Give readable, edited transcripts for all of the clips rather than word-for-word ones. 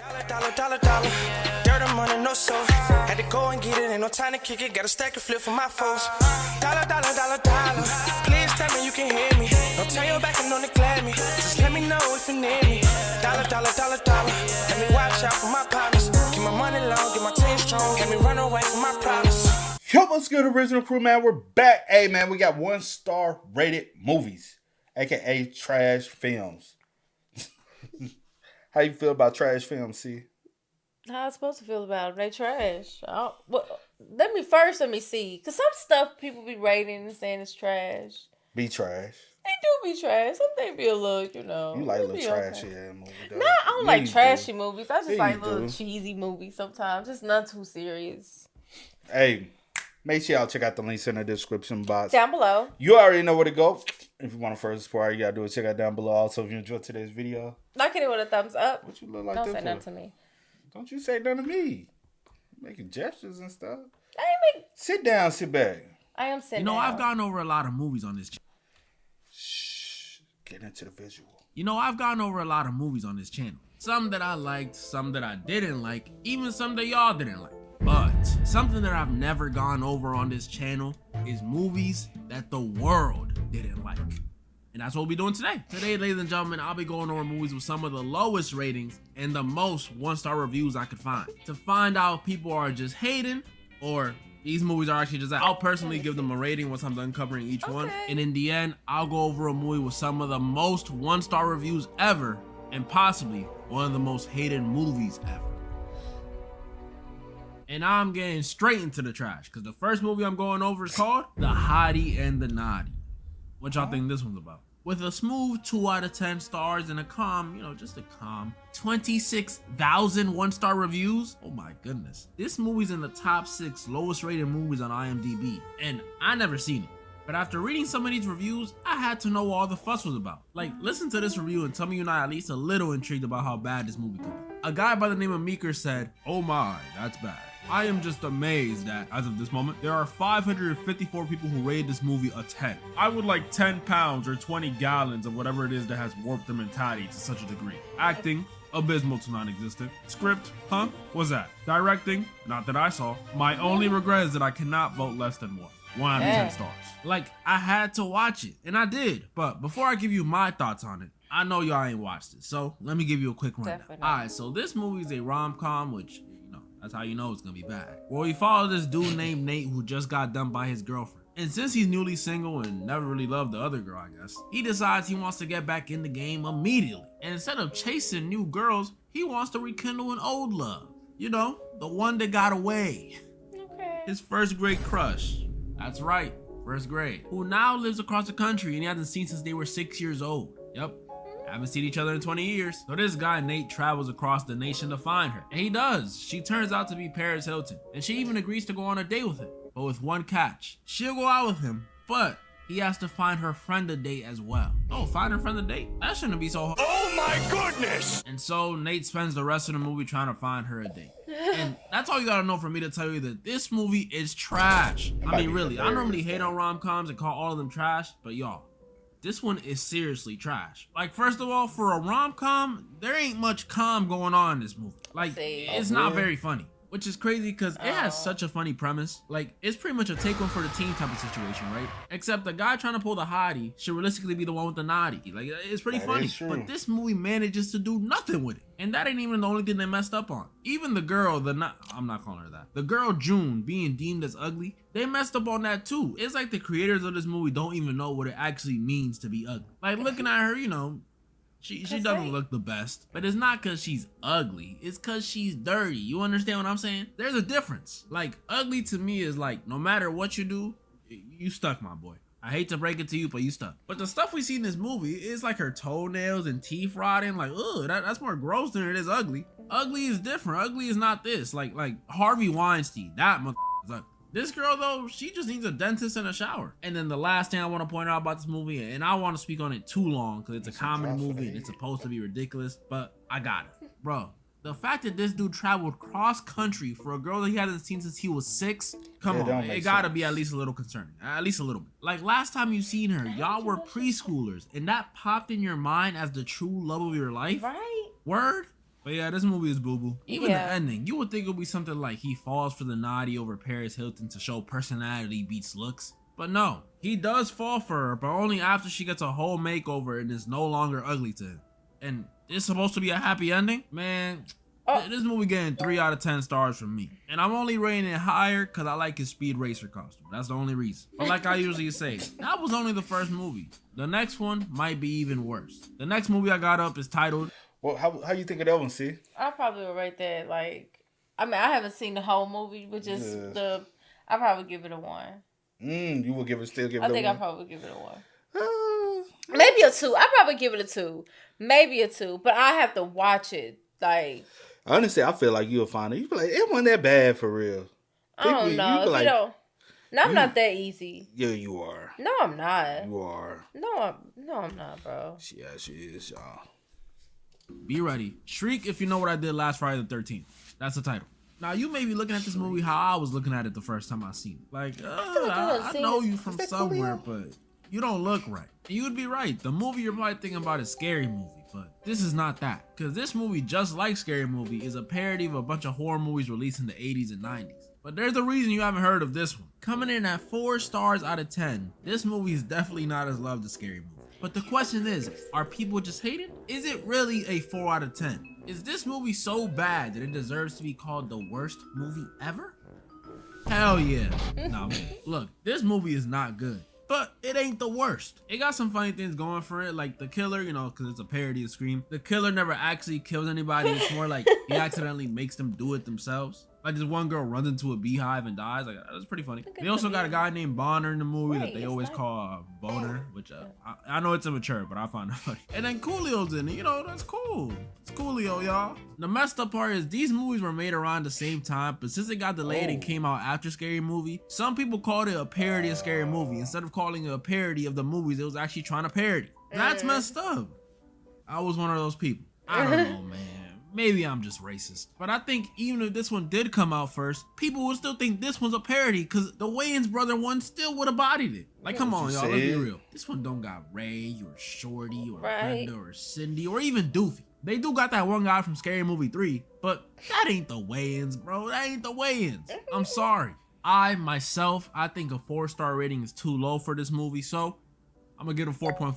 Dollar. Dirt and money, no soul. Had to go and get it, ain't no time to kick it. Got a stack and flip for my foes. Dollar. Please tell me you can hear me. Don't turn your back and don't neglect me. Just let me know if you need me. Dollar. Let me watch out for my partners. Keep my money long, get my team strong. Let me run away from my problems. Yo, what's good, original crew, man? We're back. Hey, man, we got 1-star rated movies, aka trash films. How you feel about trash films, C? How I supposed to feel about them? They trash. Let me see. Because some stuff people be rating and saying is trash. Be trash. They do be trash. Some things be a little, You like a little trashy movie, though. No, I don't like trashy movies. I just Yeah, like little cheesy movies sometimes. It's not too serious. Hey, make sure y'all check out the links in the description box. Down below. You already know where to go. If you want to first support, all you gotta do is check out down below. Also, if you enjoyed today's video, like it with a thumbs up. What you look like Don't that say for? nothing to me. Don't you say nothing to me. Making gestures and stuff. Sit down, sit back. I am sitting down. I've gone over a lot of movies on this channel. Shh. Get into the visual. I've gone over a lot of movies on this channel. Some that I liked, some that I didn't like, even some that y'all didn't like. But something that I've never gone over on this channel is movies that the world didn't like. And that's what we'll be doing today. Today, ladies and gentlemen, I'll be going over movies with some of the lowest ratings and the most 1-star reviews I could find. To find out if people are just hating or these movies are actually just that. I'll personally give them a rating once I'm done covering each one. And in the end, I'll go over a movie with some of the most 1-star reviews ever and possibly one of the most hated movies ever. And I'm getting straight into the trash because the first movie I'm going over is called The Hottie and the Nottie. What y'all think this one's about? With a smooth 2 out of 10 stars and a calm, just a calm 26,000 1-star reviews. Oh my goodness. This movie's in the top 6 lowest rated movies on IMDb. And I never seen it. But after reading some of these reviews, I had to know what all the fuss was about. Like, listen to this review and tell me you're not at least a little intrigued about how bad this movie could be. A guy by the name of Meeker said, "Oh my, that's bad. I am just amazed that, as of this moment, there are 554 people who rated this movie a 10. I would like 10 pounds or 20 gallons of whatever it is that has warped their mentality to such a degree. Acting, abysmal to non-existent. Script, huh? What's that? Directing, not that I saw. My only regret is that I cannot vote less than 1. 1 out of 10 stars. Like, I had to watch it, and I did. But before I give you my thoughts on it, I know y'all ain't watched it, so let me give you a quick rundown. Alright, so this movie is a rom-com, which, that's how you know it's gonna be bad. Well, we follow this dude named Nate who just got dumped by his girlfriend. And since he's newly single and never really loved the other girl, I guess, he decides he wants to get back in the game immediately. And instead of chasing new girls, he wants to rekindle an old love. The one that got away. Okay. His first grade crush. That's right, first grade. Who now lives across the country and he hasn't seen since they were 6 years old. Yep. Haven't seen each other in 20 years. So this guy, Nate, travels across the nation to find her. And he does. She turns out to be Paris Hilton. And she even agrees to go on a date with him. But with one catch. She'll go out with him, but he has to find her friend a date as well. Oh, find her friend a date? That shouldn't be so hard. Oh my goodness! And so Nate spends the rest of the movie trying to find her a date. And that's all you gotta know for me to tell you that this movie is trash. I mean, really, I normally hate on rom-coms and call all of them trash, but y'all, this one is seriously trash. Like, first of all, for a rom-com, there ain't much calm going on in this movie. Like, it's not very funny. Which is crazy because it has such a funny premise. Like, it's pretty much a take one for the team type of situation, right? Except the guy trying to pull the hottie should realistically be the one with the naughty. Like, it's pretty funny. But this movie manages to do nothing with it. And that ain't even the only thing they messed up on. Even the girl, I'm not calling her that. The girl June being deemed as ugly, they messed up on that too. It's like the creators of this movie don't even know what it actually means to be ugly. Like, looking at her, she doesn't look the best, but it's not because she's ugly. It's because she's dirty. You understand what I'm saying? There's a difference. Like, ugly to me is like, no matter what you do, you stuck, my boy. I hate to break it to you, but you stuck. But the stuff we see in this movie is like her toenails and teeth rotting. Like, ugh, that's more gross than it is ugly. Ugly is different. Ugly is not this. Like Harvey Weinstein, that motherfucker is ugly. This girl, though, she just needs a dentist and a shower. And then the last thing I want to point out about this movie, and I don't want to speak on it too long because it's a comedy movie and it's supposed to be ridiculous, but I got it. Bro, the fact that this dude traveled cross country for a girl that he hasn't seen since he was 6, come on, it gotta be at least a little concerning. At least a little bit. Like, last time you seen her, y'all were preschoolers, and that popped in your mind as the true love of your life? Right. Word? But yeah, this movie is boo-boo. Even Yeah. the ending, you would think it would be something like he falls for the Nottie over Paris Hilton to show personality beats looks. But no, he does fall for her, but only after she gets a whole makeover and is no longer ugly to him. And it's supposed to be a happy ending? Man, this movie getting 3 out of 10 stars from me. And I'm only rating it higher because I like his Speed Racer costume. That's the only reason. But like I usually say, that was only the first movie. The next one might be even worse. The next movie I got up is titled... Well, how you think of that one, see? I probably would rate that like. I mean, I haven't seen the whole movie, but just I probably give it a 1. You will still give it a 1? I think I probably give it a 1. Maybe a 2. I probably give it a 2. Maybe a 2, but I have to watch it. Like, honestly, I feel like you'll find it. You be like, it wasn't that bad for real. I don't know. If you don't. No, I'm not that easy. Yeah, you are. No, I'm not. You are. No, I'm not, bro. Yeah, she is, y'all. Be ready. Shriek, if you know what I did last Friday the 13th. That's the title. Now, you may be looking at this movie how I was looking at it the first time I seen it. Like, I know you from somewhere, but you don't look right. And you would be right. The movie you're probably thinking about is Scary Movie, but this is not that. Because this movie, just like Scary Movie, is a parody of a bunch of horror movies released in the 80s and 90s. But there's a reason you haven't heard of this one. Coming in at 4 stars out of 10, this movie is definitely not as loved as Scary Movie. But the question is, are people just hating? Is it really a 4 out of 10? Is this movie so bad that it deserves to be called the worst movie ever? Hell yeah. Nah, man. Look, this movie is not good, but it ain't the worst. It got some funny things going for it, like the killer, you know, because it's a parody of Scream. The killer never actually kills anybody. It's more like he accidentally makes them do it themselves. Like this one girl runs into a beehive and dies. Like that's pretty funny. They also got a guy named Bonner in the movie that they always call Boner, which I know it's immature, but I find it funny. And then Coolio's in it. You know, that's cool. It's Coolio, y'all. The messed up part is these movies were made around the same time, but since it got delayed and came out after Scary Movie, some people called it a parody of Scary Movie instead of calling it a parody of the movies it was actually trying to parody. That's messed up. I was one of those people. I don't know, man. Maybe I'm just racist. But I think even if this one did come out first, people would still think this one's a parody because the Wayans brother one still would have bodied it. Like, come on, y'all, let's be real. This one don't got Ray or Shorty or Brenda or Cindy or even Doofy. They do got that one guy from Scary Movie 3, but that ain't the Wayans, bro. That ain't the Wayans. I'm sorry. I think a 4-star rating is too low for this movie, so I'm gonna give it a 4.5.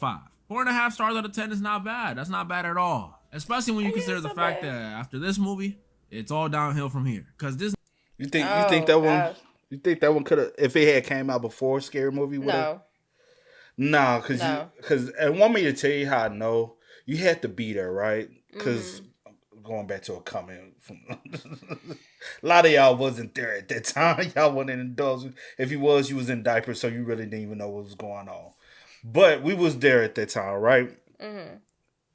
4.5 stars out of 10 is not bad. That's not bad at all. Especially when you consider the fact that after this movie, it's all downhill from here. Cause this, you think that one could have, if it had came out before Scary Movie, would have? No, because and want me to tell you how I know you had to be there, right? Because going back to a comment from a lot of y'all wasn't there at that time. Y'all wasn't indulged. If you was, you was in diapers, so you really didn't even know what was going on. But we was there at that time, right?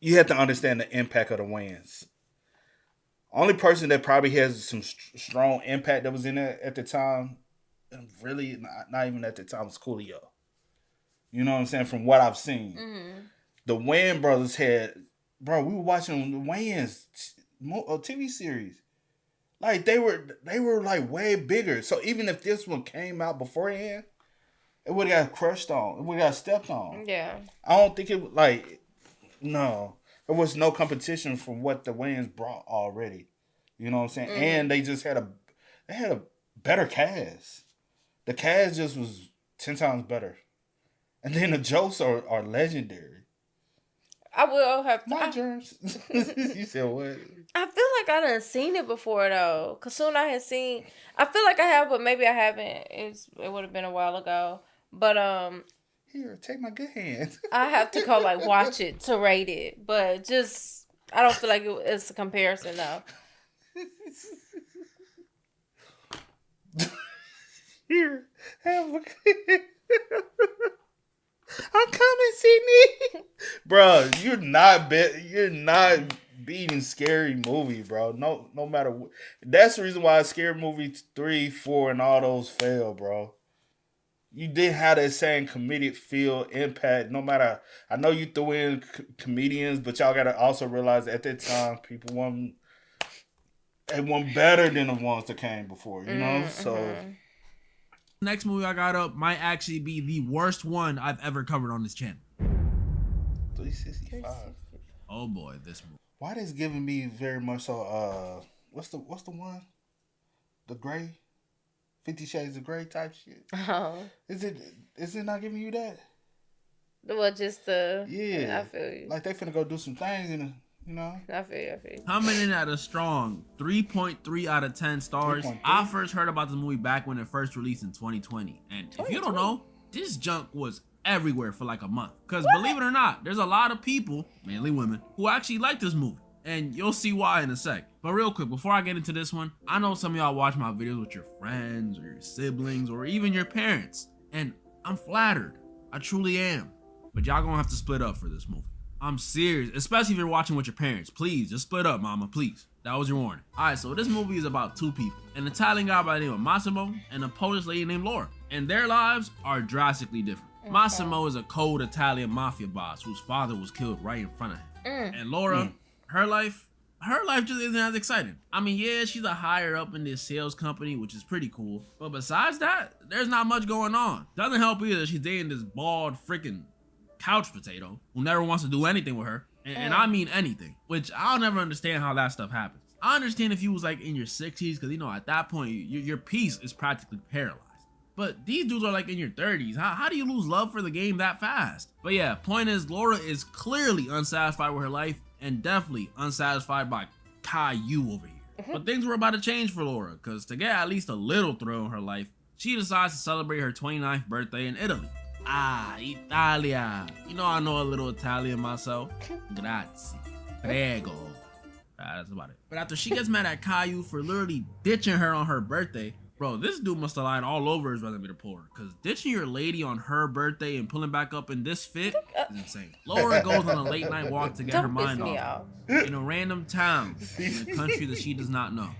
You have to understand the impact of the Wayans. Only person that probably has some strong impact that was in there at the time, and really not even at the time, was Coolio. You know what I'm saying? From what I've seen, the Wayans brothers had, bro. We were watching the Wayans TV series, like they were like way bigger. So even if this one came out beforehand, it would have got crushed on. It would have got stepped on. Yeah, I don't think it like. No, there was no competition from what the Wayans brought already. You know what I'm saying? And they just had a better cast. The cast just was 10 times better. And then the jokes are legendary. I will have My germs. You said what? I feel like I done seen it before though. Cause soon I had seen. I feel like I have, but maybe I haven't. It would have been a while ago. But Here, take my good hand. I have to go like watch it to rate it, but just I don't feel like it's a comparison though. Here, have a I'm coming, Sydney. Bro, you're not beating Scary Movie, bro. No matter what. That's the reason why Scary Movie 3, 4, and all those fail, bro. You did have that same comedic feel, impact. No matter, I know you threw in comedians, but y'all gotta also realize that at that time, people weren't better than the ones that came before. You know, so. Next movie I got up might actually be the worst one I've ever covered on this channel. 365. Oh boy, this movie. Why this giving me very much so? What's the one? The gray, 50 Shades of Grey type shit. Oh. Is it not giving you that? Well, just yeah. I feel you. Like they finna go do some things in you know. I feel you. Coming in at a strong 3.3 out of 10 stars. 3.3? I first heard about this movie back when it first released in 2020. And if you don't know, this junk was everywhere for like a month. Because believe it or not, there's a lot of people, mainly women, who actually like this movie. And you'll see why in a sec. But real quick, before I get into this one, I know some of y'all watch my videos with your friends or your siblings or even your parents. And I'm flattered. I truly am. But y'all gonna have to split up for this movie. I'm serious, especially if you're watching with your parents. Please, just split up, mama, please. That was your warning. Alright, so this movie is about two people. An Italian guy by the name of Massimo and a Polish lady named Laura. And their lives are drastically different. Okay. Massimo is a cold Italian mafia boss whose father was killed right in front of him. And Laura, her life just isn't as exciting. I mean, yeah, she's a higher up in this sales company, which is pretty cool. But besides that, there's not much going on. Doesn't help either she's dating this bald freaking couch potato who never wants to do anything with her. And I mean anything, which I'll never understand how that stuff happens. I understand if you was like in your 60s, because you know, at that point, your piece is practically paralyzed. But these dudes are like in your 30s. How do you lose love for the game that fast? But yeah, point is, Laura is clearly unsatisfied with her life and definitely unsatisfied by Caillou over here. But things were about to change for Laura, because to get at least a little thrill in her life, she decides to celebrate her 29th birthday in Italy. Ah, Italia. You know I know a little Italian myself. Grazie. Prego. That's about it. But after she gets mad at Caillou for literally ditching her on her birthday, bro, this dude must have lied all over his resume to pull her. Because ditching your lady on her birthday and pulling back up in this fit is insane. Laura goes on a late night walk to get her mind off in a random town in a country that she does not know.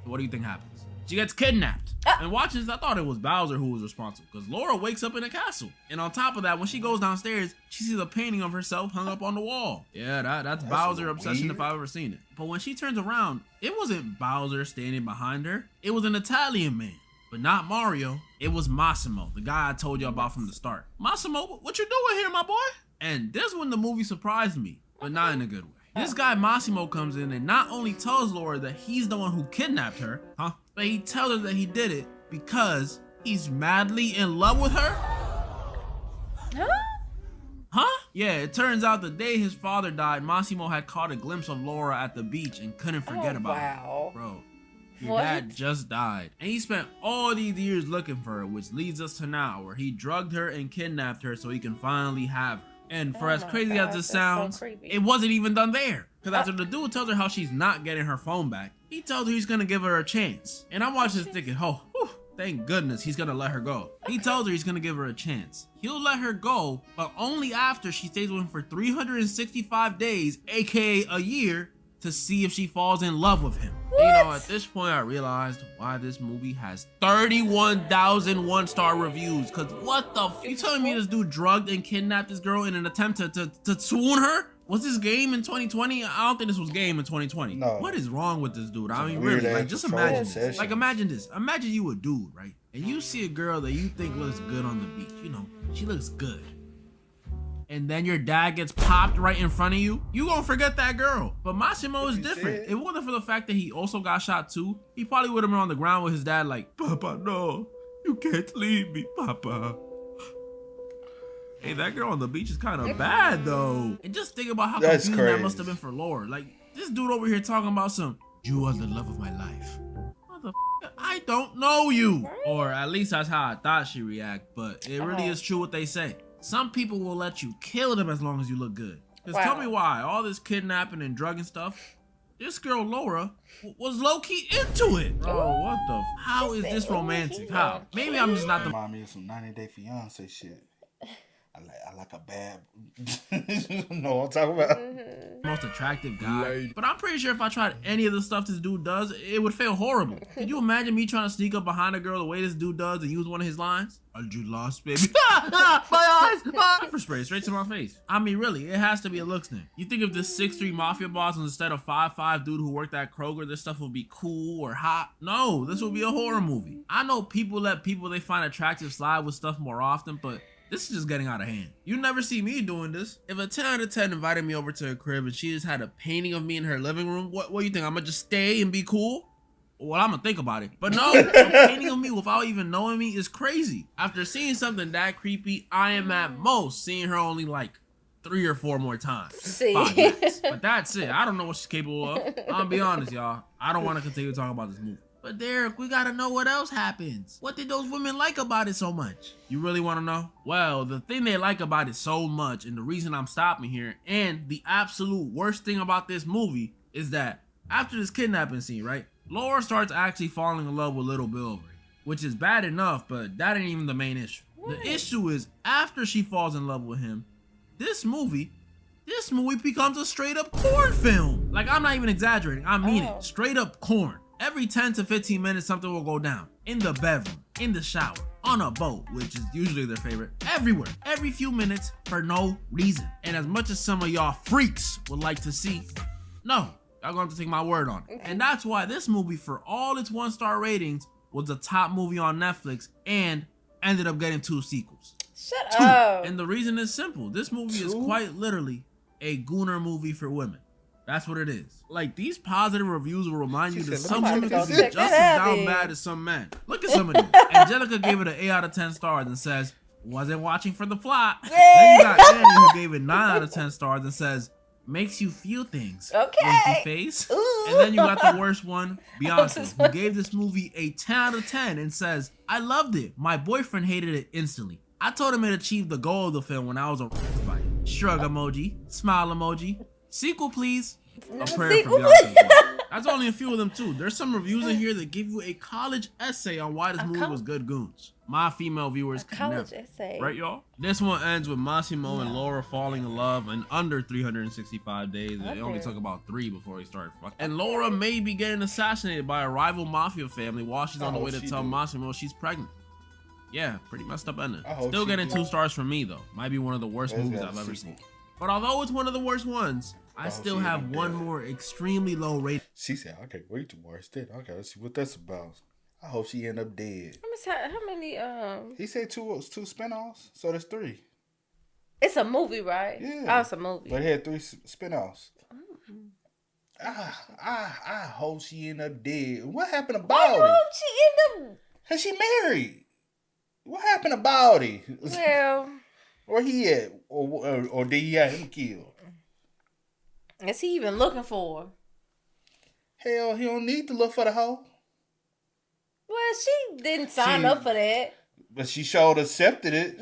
So what do you think happens? She gets kidnapped. And watching this, I thought it was Bowser who was responsible, because Laura wakes up in a castle. And on top of that, when she goes downstairs, she sees a painting of herself hung up on the wall. Yeah, that's Bowser obsession if I've ever seen it. But when she turns around, it wasn't Bowser standing behind her. It was an Italian man. But not Mario. It was Massimo, the guy I told you about from the start. Massimo, what you doing here, my boy? And this when the movie surprised me, but not in a good way. This guy Massimo comes in and not only tells Laura that he's the one who kidnapped her, but he tells her that he did it because he's madly in love with her. Yeah, it turns out the day his father died, Massimo had caught a glimpse of Laura at the beach and couldn't forget about her. Bro, your dad just died. And he spent all these years looking for her, which leads us to now, where he drugged her and kidnapped her so he can finally have her. And for as crazy as this sounds, it wasn't even done there. Because after the dude tells her how she's not getting her phone back, he tells her he's gonna give her a chance. And I watched this thinking, thank goodness he's gonna let her go. He tells her he's gonna give her a chance. He'll let her go, but only after she stays with him for 365 days, aka a year, to see if she falls in love with him. You know, at this point I realized why this movie has 31,000 one-star reviews. Cause what the you telling me this dude drugged and kidnapped this girl in an attempt to swoon her? Was this game in 2020? I don't think this was game in 2020. No. What is wrong with this dude? I mean, really, like, just imagine this. Like, imagine this. Imagine you a dude, right? And you see a girl that you think looks good on the beach. You know, she looks good. And then your dad gets popped right in front of you, you gonna forget that girl. But Massimo is different. If it wasn't for the fact that he also got shot too, he probably would have been on the ground with his dad like, Papa, no, you can't leave me, Papa. Hey, that girl on the beach is kind of bad though. And just think about how confusing that must have been for Laura. Like, this dude over here talking about you are the love of my life. Motherfucker, I don't know you. Or at least that's how I thought she'd react, but it really is true what they say. Some people will let you kill them as long as you look good. Just tell me why. All this kidnapping and drugging stuff, this girl Laura was low-key into it. Bro, what the how is this romantic? How? Maybe I'm just not the... Remind me of some 90-Day Fiance shit. I like a bad... You know what I'm talking about? Most attractive guy. But I'm pretty sure if I tried any of the stuff this dude does, it would fail horrible. Could you imagine me trying to sneak up behind a girl the way this dude does and use one of his lines? Are you lost, baby? My eyes! Pepper spray straight to my face. I mean, really, it has to be a looks thing. You think if this 6'3" mafia boss was instead of 5'5" dude who worked at Kroger, this stuff would be cool or hot? No, this would be a horror movie. I know people let people they find attractive slide with stuff more often, but This is just getting out of hand. You never see me doing this. If a 10 out of 10 invited me over to her crib and she just had a painting of me in her living room, what do you think? I'm gonna just stay and be cool? Well, I'm gonna think about it. But no, a painting of me without even knowing me is crazy. After seeing something that creepy, I am at most seeing her only like 3 or 4 more times. See? 5 minutes. But that's it. I don't know what she's capable of. I'll be honest, y'all. I don't want to continue talking about this movie. But Derek, we gotta know what else happens. What did those women like about it so much? You really want to know? Well, the thing they like about it so much, and the reason I'm stopping here, and the absolute worst thing about this movie, is that after this kidnapping scene, right? Laura starts actually falling in love with little Bill, which is bad enough, but that ain't even the main issue. What? The issue is after she falls in love with him, this movie becomes a straight up corn film. Like, I'm not even exaggerating. I mean it. Straight up corn. Every 10 to 15 minutes, something will go down. In the bedroom, in the shower, on a boat, which is usually their favorite. Everywhere, every few minutes, for no reason. And as much as some of y'all freaks would like to see, no, y'all gonna have to take my word on it. And that's why this movie, for all its 1-star ratings, was the top movie on Netflix and ended up getting 2 sequels. Shut up. And the reason is simple. This movie is quite literally a gooner movie for women. That's what it is. Like, these positive reviews will remind you that some women can be just as down bad as some men. Look at some of these. Angelica gave it an 8 out of 10 stars and says, wasn't watching for the plot. Then you got Annie, who gave it 9 out of 10 stars and says, makes you feel things. Okay. Face. And then you got the worst one, Beyonce, who gave this movie a 10 out of 10 and says, I loved it. My boyfriend hated it instantly. I told him it achieved the goal of the film when I was aroused by it. Shrug emoji, smile emoji. Sequel, please. A prayer for Beyonce. That's only a few of them too. There's some reviews in here that give you a college essay on why this movie was good goons. My female viewers can never. Essay. Right, y'all? This one ends with Massimo and Laura falling in love in under 365 days. It only took about 3 before they started fucking. And Laura may be getting assassinated by a rival mafia family while she's on the way to tell Massimo she's pregnant. Yeah, pretty messed up ending. Still getting 2 stars from me though. Might be one of the worst movies I've ever seen. But although it's one of the worst ones, I still have one more extremly low rating. She said, I can't wait to watch that. Okay, let's see what that's about. I hope she end up dead. How many He said 2 spinoffs, so there's 3. It's a movie, right? Yeah. Oh, it's a movie. But it had 3 spinoffs. I hope she end up dead. What happened about it? Why you hope she end up? Cause she married. What happened about it? Well, where he at? Or did he have him killed? Is he even looking for her? Hell, he don't need to look for the hoe. Well, she didn't sign up for that. But she sure accepted it.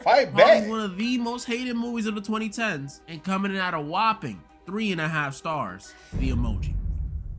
Fight Probably back. one of the most hated movies of the 2010s, and coming in at a whopping 3.5 stars. The Emoji.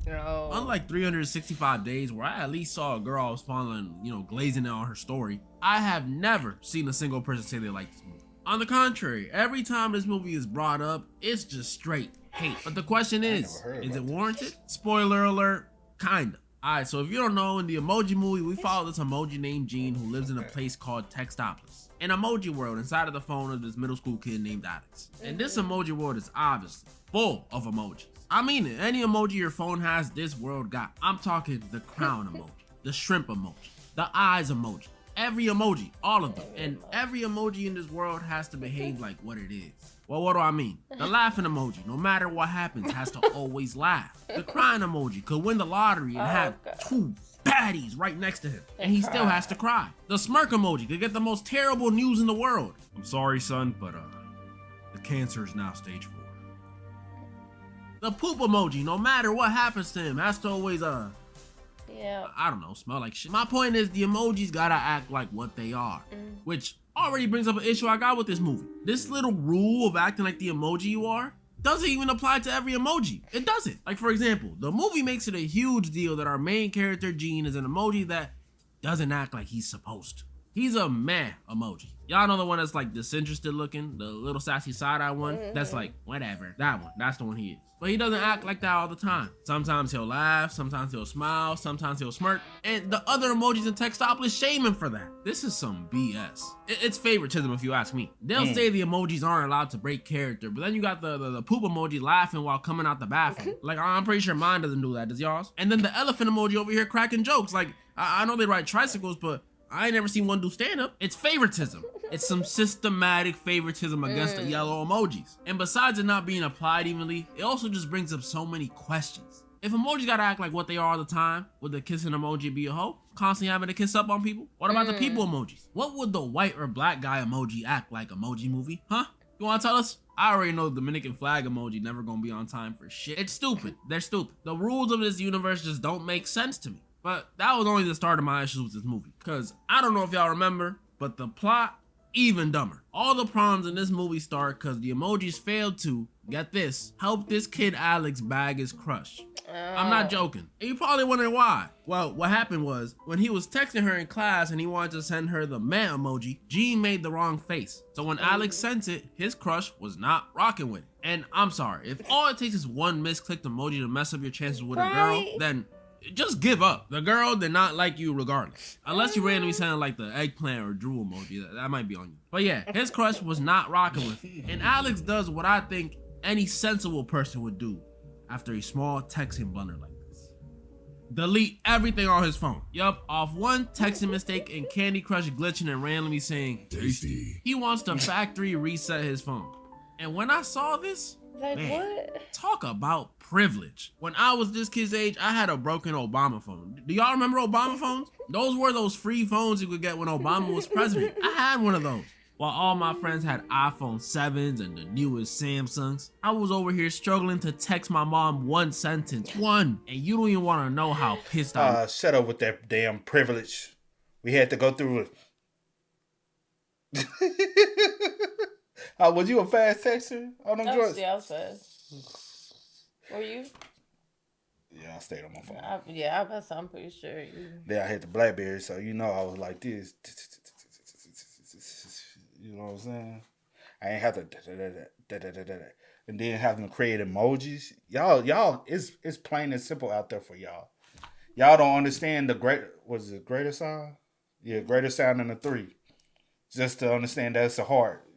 No. Unlike 365 Days, where I at least saw a girl I was following, glazing it on her story, I have never seen a single person say they like this movie. On the contrary, every time this movie is brought up, it's just straight hate. But the question is it warranted? Spoiler alert, kinda. Alright, so if you don't know, in the Emoji movie, we follow this emoji named Gene who lives in a place called Textopolis, an emoji world inside of the phone of this middle school kid named Alex. And this emoji world is obviously full of emojis. I mean it, any emoji your phone has, this world got. I'm talking the crown emoji, the shrimp emoji, the eyes emoji, every emoji, all of them. And every emoji in this world has to behave like what it is. Well, what do I mean? The laughing emoji, no matter what happens, has to always laugh. The crying emoji could win the lottery and have 2 baddies right next to him, and he still has to cry. The smirk emoji could get the most terrible news in the world. I'm sorry, son, but the cancer is now stage 4. The poop emoji, no matter what happens to him, has to always I don't know, smell like shit. My point is, the emojis gotta act like what they are, which already brings up an issue I got with this movie. This little rule of acting like the emoji you are doesn't even apply to every emoji. It doesn't. Like, for example, the movie makes it a huge deal that our main character, Gene, is an emoji that doesn't act like he's supposed to. He's a meh emoji. Y'all know the one that's like disinterested looking, the little sassy side-eye one? That's like, whatever. That one. That's the one he is. But he doesn't act like that all the time. Sometimes he'll laugh, sometimes he'll smile, sometimes he'll smirk, and the other emojis in Textopolis shame him for that. This is some BS. It's favoritism if you ask me. They'll say the emojis aren't allowed to break character, but then you got the poop emoji laughing while coming out the bathroom. Like, I'm pretty sure mine doesn't do that, does y'all's? And then the elephant emoji over here cracking jokes. Like, I know they ride tricycles, but I ain't never seen one do stand-up. It's favoritism. It's some systematic favoritism against the yellow emojis. And besides it not being applied evenly, it also just brings up so many questions. If emojis gotta act like what they are all the time, would the kissing emoji be a hoe? Constantly having to kiss up on people? What about the people emojis? What would the white or black guy emoji act like emoji movie? Huh? You wanna tell us? I already know the Dominican flag emoji never gonna be on time for shit. It's stupid. They're stupid. The rules of this universe just don't make sense to me. But that was only the start of my issues with this movie. Cause I don't know if y'all remember, but the plot, even dumber. All the problems in this movie start cause the emojis failed to, get this, help this kid Alex bag his crush. I'm not joking. And you probably wondering why. Well, what happened was, when he was texting her in class and he wanted to send her the meh emoji, Gene made the wrong face. So when Alex sent it, his crush was not rocking with it. And I'm sorry, if all it takes is one misclicked emoji to mess up your chances with a girl, then just give up. The girl did not like you regardless. Unless you randomly send like the eggplant or drool emoji, that might be on you. But yeah, his crush was not rocking with it. And Alex does what I think any sensible person would do after a small texting blunder like this. Delete everything on his phone. Yup, off one texting mistake and Candy Crush glitching and randomly saying, tasty. He wants to factory reset his phone. And when I saw this, like, man, what? Talk about privilege. When I was this kid's age, I had a broken Obama phone. Do y'all remember Obama phones? Those were those free phones you could get when Obama was president. I had one of those. While all my friends had iPhone 7s and the newest Samsungs, I was over here struggling to text my mom one sentence. One. And you don't even want to know how pissed I was. Shut up with that damn privilege. We had to go through it. Was you a fast texter on them joints? Yeah, I was fast. Were you? Yeah, I stayed on my phone. I'm pretty sure. Yeah, I had the BlackBerry, so you know I was like this. You know what I'm saying? I ain't have to and then having to create emojis. Y'all, it's plain and simple out there for y'all. Y'all don't understand the greater sound? Yeah, greater sound than the 3. Just to understand that's a heart.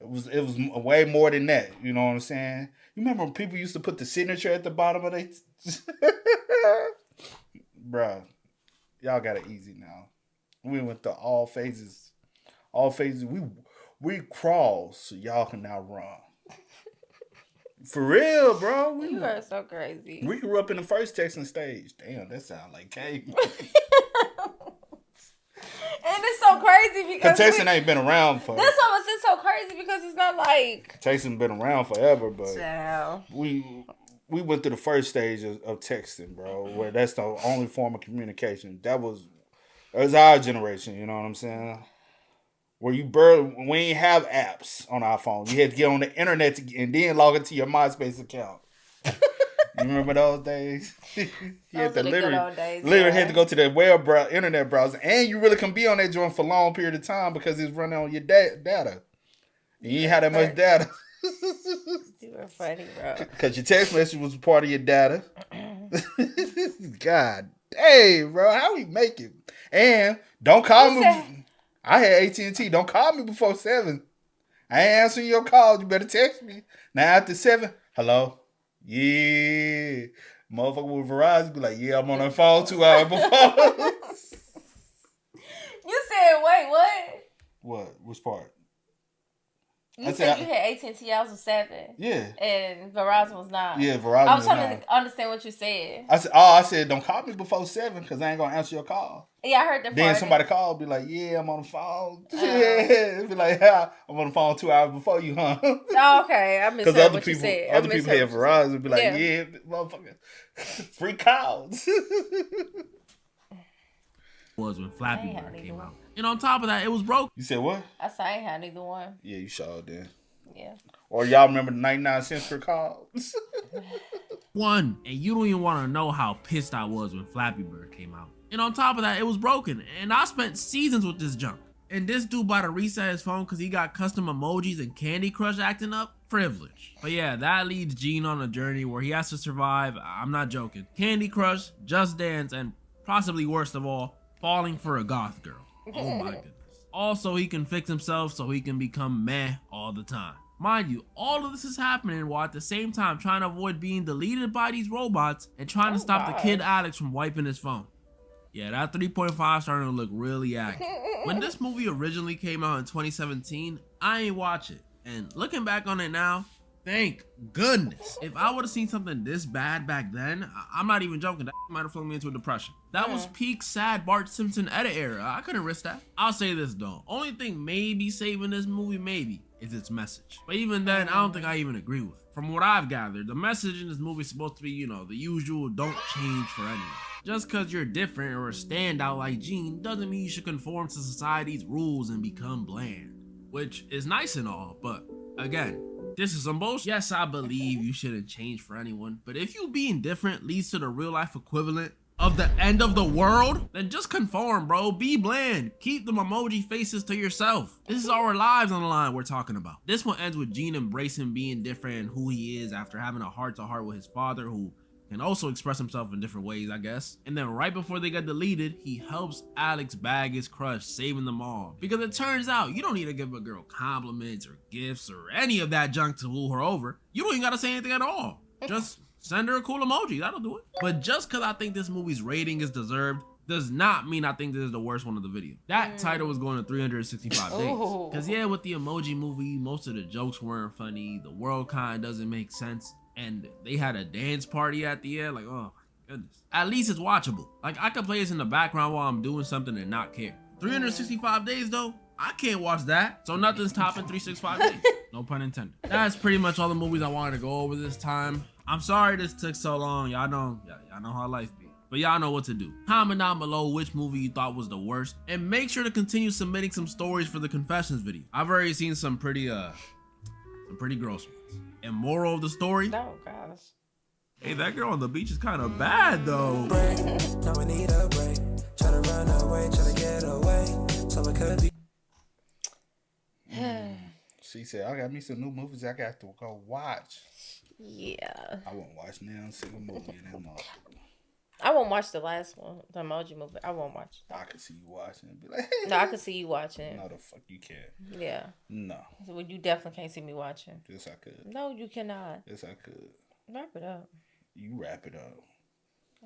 It was way more than that. You know what I'm saying? You remember when people used to put the signature at the bottom of their... Bruh, y'all got it easy now. We went through all phases. We crawl so y'all can now run. For real, bro. You are so crazy. We grew up in the first texting stage. Damn, that sound like cave. And it's so crazy because texting ain't been around for. That's almost it's so crazy because it's not like texting been around forever, but yeah. we went through the first stage of texting, bro. Where that's the only form of communication. That was our generation. You know what I'm saying? Where we ain't have apps on our phone. You had to get on the internet and then log into your MySpace account. You remember those days? You had to literally had to go to the internet browser, and you really can be on that joint for a long period of time because it's running on your data. And you ain't had that much data. You were funny, bro. Because your text message was part of your data. God dang, bro, how we make it? And don't call me. I had AT&T. Don't call me before 7. I ain't answering your calls. You better text me. Now after 7, hello. Yeah. Motherfucker with Verizon be like, yeah, I'm on the phone 2 hours before. You said, wait, what? What? Which part? You said you had AT&T, I was 7. Yeah. And Verizon was 9. Yeah, Verizon I was trying to understand what you said. I said, don't call me before 7 because I ain't going to answer your call. Yeah, I heard that Then part. Somebody called, be like, yeah, I'm on the phone. Yeah. Be like, yeah, I'm on the phone 2 hours before you, huh? Oh, okay. I misheard what you said. Other people had Verizon be like, yeah motherfucker, free calls. Was when Flappy Bird came out. And on top of that, it was broke. You said what? I said I ain't had neither one. Yeah, you sure did. Yeah. Or y'all remember the 99 cents per call? One. And you don't even want to know how pissed I was when Flappy Bird came out. And on top of that, it was broken. And I spent seasons with this junk. And this dude bought to reset his phone because he got custom emojis and Candy Crush acting up. Privilege. But yeah, that leads Gene on a journey where he has to survive. I'm not joking. Candy Crush, Just Dance, and possibly worst of all, falling for a goth girl. Oh my goodness. Also, he can fix himself so he can become meh all the time. Mind you, all of this is happening while at the same time trying to avoid being deleted by these robots and trying to stop the kid Alex from wiping his phone. Yeah, that 3.5 starting to look really accurate. When this movie originally came out in 2017, I ain't watch it. And looking back on it now, thank goodness. If I would have seen something this bad back then, I'm not even joking, that might have flung me into a depression. That was peak sad Bart Simpson edit era. I couldn't risk that. I'll say this though, only thing maybe saving this movie maybe is its message. But even then, I don't think I even agree with it. From what I've gathered, the message in this movie is supposed to be, you know, the usual don't change for anyone. Just cause you're different or a standout like Gene doesn't mean you should conform to society's rules and become bland. Which is nice and all, but again, this is some bullshit. Yes, I believe you shouldn't change for anyone, but if you being different leads to the real life equivalent of the end of the world, then just conform, bro. Be bland. Keep them emoji faces to yourself. This is our lives on the line we're talking about. This one ends with Gene embracing being different and who he is after having a heart-to-heart with his father, who can also express himself in different ways, I guess. And then right before they get deleted, he helps Alex bag his crush, saving them all. Because it turns out you don't need to give a girl compliments or gifts or any of that junk to woo her over. You don't even gotta say anything at all. Just send her a cool emoji, that'll do it. But just cause I think this movie's rating is deserved does not mean I think this is the worst one of the video. That title was going to 365 days. Cause yeah, with the Emoji movie, most of the jokes weren't funny. The world kind of doesn't make sense. And they had a dance party at the end. Like, oh my goodness. At least it's watchable. Like, I could play this in the background while I'm doing something and not care. 365 days though, I can't watch that. So nothing's topping 365 days. No pun intended. That's pretty much all the movies I wanted to go over this time. I'm sorry this took so long. Y'all know how life be. But y'all know what to do. Comment down below which movie you thought was the worst. And make sure to continue submitting some stories for the confessions video. I've already seen some pretty gross ones. And moral of the story? Oh gosh. Hey, that girl on the beach is kind of bad though. Now I need a break. Try to run away, try to get away. So I could be. She said, I got me some new movies I got to go watch. Yeah. I won't watch now a single movie in that motherfucker. I won't watch the last one, the Emoji movie. I won't watch that. I can see you watching and be like, hey. No, I can see you watching. No, the fuck you can't. Yeah. No. Well, you definitely can't see me watching. Yes, I could. No, you cannot. Yes, I could. Wrap it up. You wrap it up.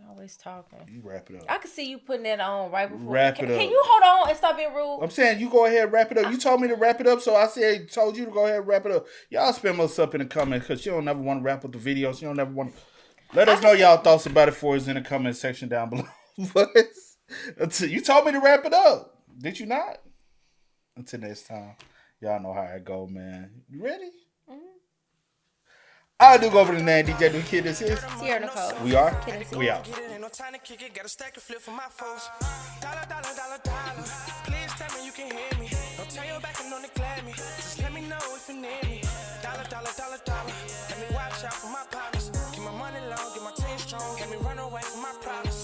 Always talking. You wrap it up. I can see you putting that on right before. Wrap it up. Can you hold on and stop being rude? I'm saying you go ahead and wrap it up. You told me to wrap it up, so I told you to go ahead and wrap it up. Y'all spam us up in the comments because you don't never want to wrap up the videos. You don't never want to. Let us know y'all thoughts about it for us in the comment section down below. You told me to wrap it up. Did you not? Until next time. Y'all know how it go, man. You ready? I do go over the name DJ New Kid. This is Sierra Nicole. We are. Kid and We out. Ain't no time to kick it, got a stack of flip for my foes. Dollar. Please tell me you can hear me. Don't turn your back and don't neglect me. Just let me know if you need me. Dollar. Let me watch out for my problems. Get my money long, get my team strong. Let me run away from my problems.